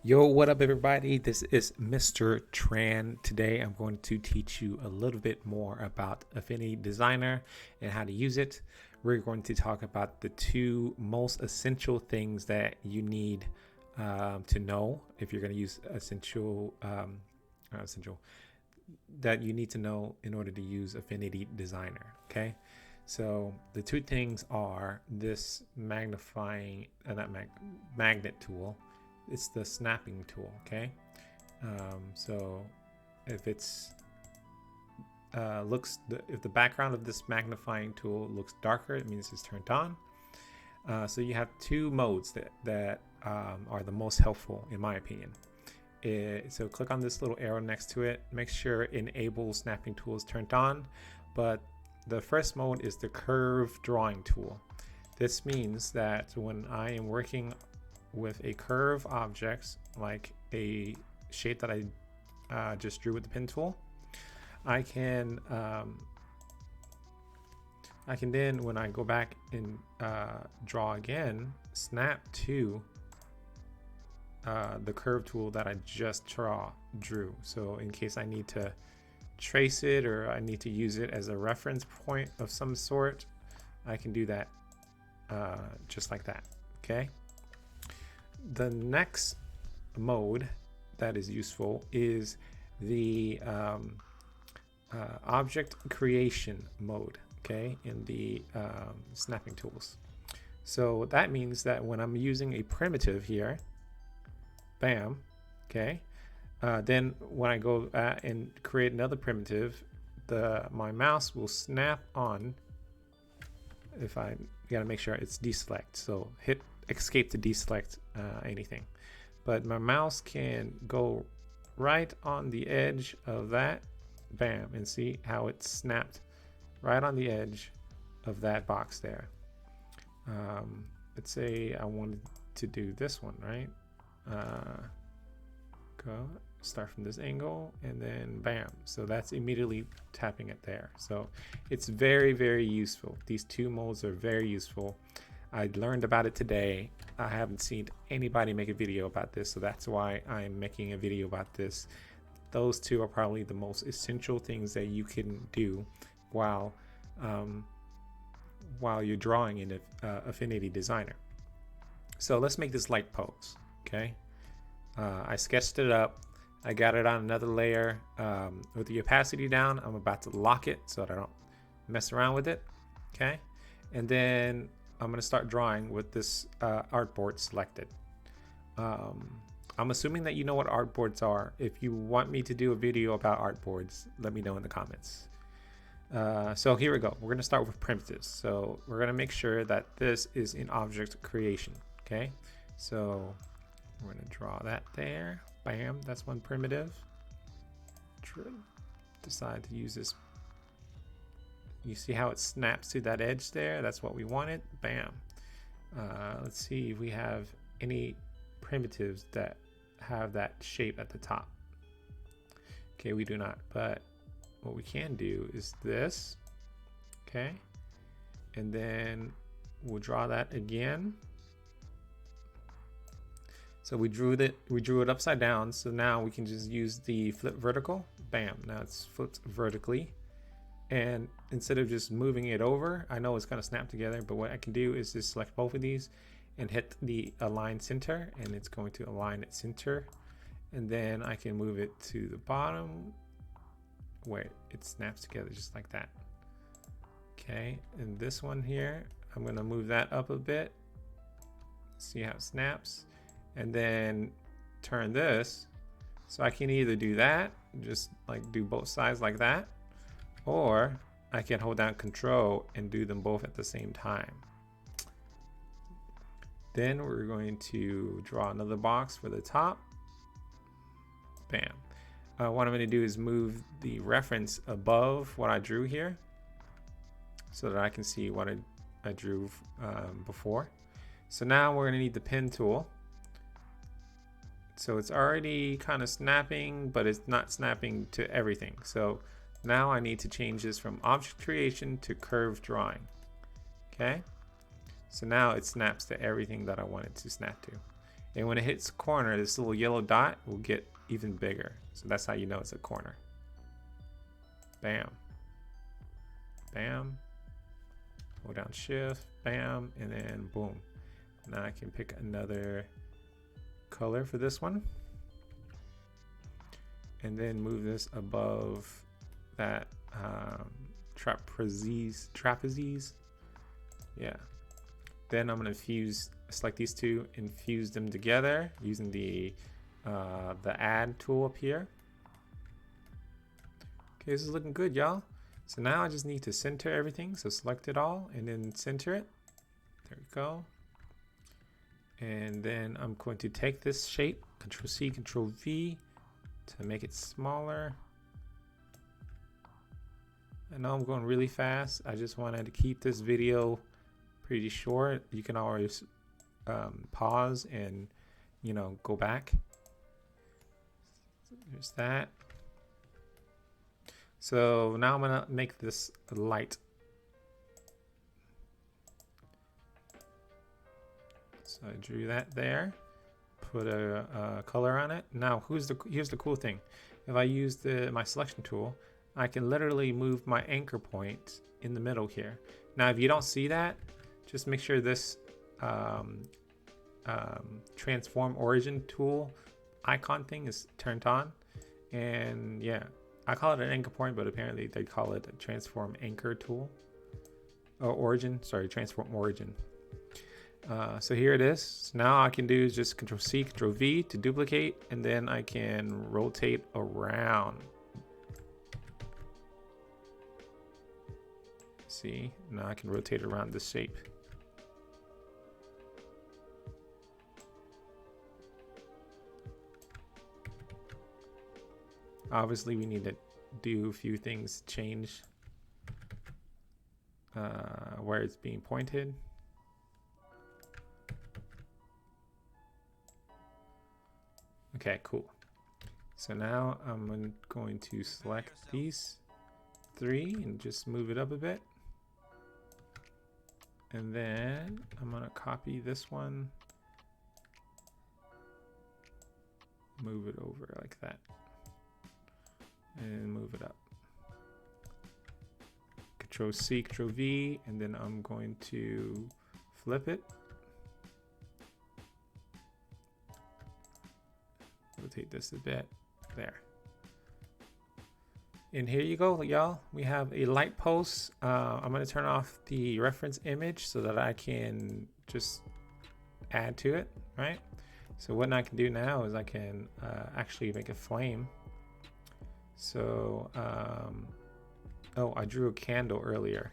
Yo, what up, everybody? This is Mr. Tran. Today, I'm going to teach you a little bit more about Affinity Designer and how to use it. We're going to talk about the two most essential things that you need to know if you're going to use essential that you need to know in order to use Affinity Designer. Okay, so the two things are this magnet tool. It's the snapping tool. Okay, so if it's if the background of this magnifying tool looks darker, it means it's turned on. So you have two modes that are the most helpful in my opinion. So click on this little arrow next to it, make sure enable snapping tool is turned on. But the first mode is the curve drawing tool. This means that when I am working with a curve object, like a shape that I just drew with the pen tool, I can then, when I go back and draw again, snap to the curve tool that I just drew. So in case I need to trace it or I need to use it as a reference point of some sort, I can do that just like that. Okay. The next mode that is useful is the object creation mode, okay, in the snapping tools. So that means that when I'm using a primitive here, bam, okay, then when I go and create another primitive, my mouse will snap on. If I gotta make sure it's deselect, so hit escape to deselect anything, but my mouse can go right on the edge of that, bam, and see how it snapped right on the edge of that box there. Let's say I wanted to do this one, right? Go start from this angle and then bam, so that's immediately tapping it there. So it's very, very useful. These two modes are very useful. I learned about it today. I haven't seen anybody make a video about this, so that's why I'm making a video about this. Those two are probably the most essential things that you can do while you're drawing in Affinity Designer. So let's make this light pose. Okay, I sketched it up. I got it on another layer with the opacity down. I'm about to lock it so that I don't mess around with it. Okay, and then I'm going to start drawing with this artboard selected. I'm assuming that you know what artboards are. If you want me to do a video about artboards, let me know in the comments. So here we go. We're going to start with primitives. So we're going to make sure that this is in object creation. Okay, so we're going to draw that there. Bam, that's one primitive. Decide to use this. You see how it snaps to that edge there? That's what we wanted. Bam. Let's see if we have any primitives that have that shape at the top. Okay, we do not, but what we can do is this. Okay, and then we'll draw that again. So we drew it upside down, so now we can just use the flip vertical. Bam, now it's flipped vertically. And instead of just moving it over, I know it's gonna snap together, but what I can do is just select both of these and hit the align center, and it's going to align at center. And then I can move it to the bottom where it snaps together just like that. Okay, and this one here, I'm gonna move that up a bit. See how it snaps. And then turn this. So I can either do that, just like do both sides like that, or I can hold down Control and do them both at the same time. Then we're going to draw another box for the top. Bam. What I'm going to do is move the reference above what I drew here so that I can see what I drew before. So now we're going to need the pen tool. So it's already kind of snapping, but it's not snapping to everything. So now I need to change this from object creation to curve drawing. Okay, so now it snaps to everything that I want it to snap to. And when it hits corner, this little yellow dot will get even bigger. So that's how you know it's a corner. Bam. Bam. Hold down shift, bam, and then boom. Now I can pick another color for this one. And then move this above that trapezes. Yeah. Then I'm gonna select these two and fuse them together using the add tool up here. Okay, this is looking good, y'all. So now I just need to center everything. So select it all and then center it. There we go. And then I'm going to take this shape, Control C, Control V to make it smaller. I know I'm going really fast. I just wanted to keep this video pretty short. You can always pause and, you know, go back. There's that. So now I'm gonna make this light. So I drew that there, put a color on it. Now here's the cool thing. If I use my selection tool, I can literally move my anchor point in the middle here. Now if you don't see that, just make sure this transform origin tool icon thing is turned on. And yeah, I call it an anchor point, but apparently they call it a transform anchor tool. Oh, origin, sorry, transform origin. So here it is. So now I can do is just Control C, Control V to duplicate, and then I can rotate around. See, now I can rotate around the shape. Obviously, we need to do a few things, change where it's being pointed. Okay, cool. So now I'm going to select these three and just move it up a bit. And then I'm gonna copy this one, move it over like that, and move it up. Control C, Control V, and then I'm going to flip it. Rotate this a bit. There. And here you go, y'all. We have a light post. I'm going to turn off the reference image so that I can just add to it, right? So what I can do now is I can actually make a flame. So, oh, I drew a candle earlier.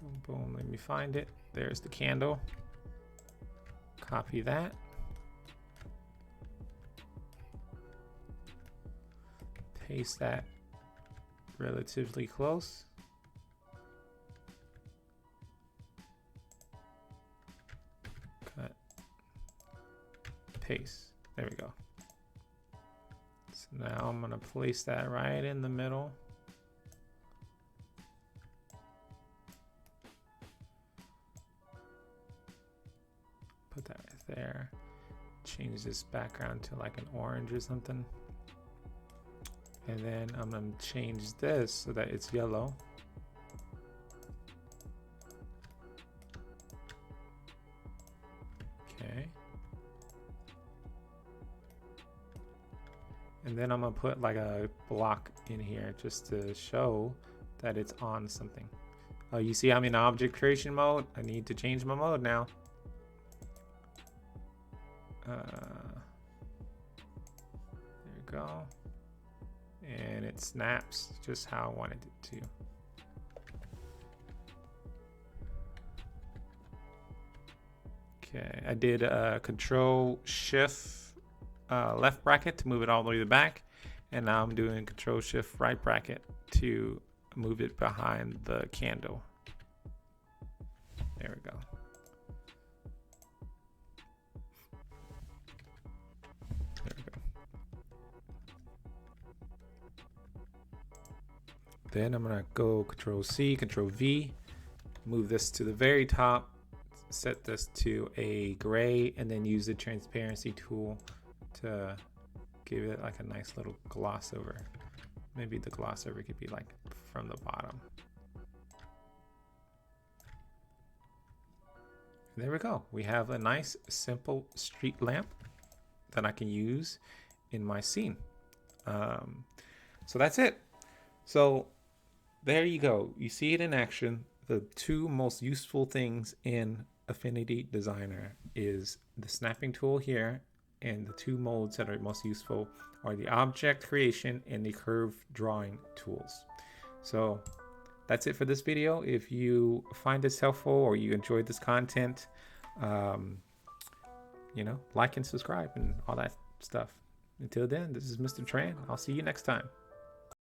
Boom, boom, let me find it. There's the candle. Copy that. Paste that relatively close. Cut. Paste. There we go. So now I'm gonna place that right in the middle. Put that right there. Change this background to like an orange or something. And then I'm gonna change this so that it's yellow. Okay. And then I'm gonna put like a block in here just to show that it's on something. Oh, you see I'm in object creation mode? I need to change my mode now. There you go. And it snaps just how I wanted it to. Okay, I did Control Shift left bracket to move it all the way to the back, and now I'm doing Control Shift right bracket to move it behind the candle. There we go. There we go. Then I'm gonna go Control C, Control V, move this to the very top, set this to a gray and then use the transparency tool to give it like a nice little gloss over. Maybe the gloss over could be like from the bottom. There we go. We have a nice simple street lamp that I can use in my scene. So that's it. So there you go. You see it in action. The two most useful things in Affinity Designer is the snapping tool here, and the two modes that are most useful are the object creation and the curve drawing tools. So that's it for this video. If you find this helpful or you enjoyed this content, you know, like and subscribe and all that stuff. Until then, this is Mr. Tran. I'll see you next time.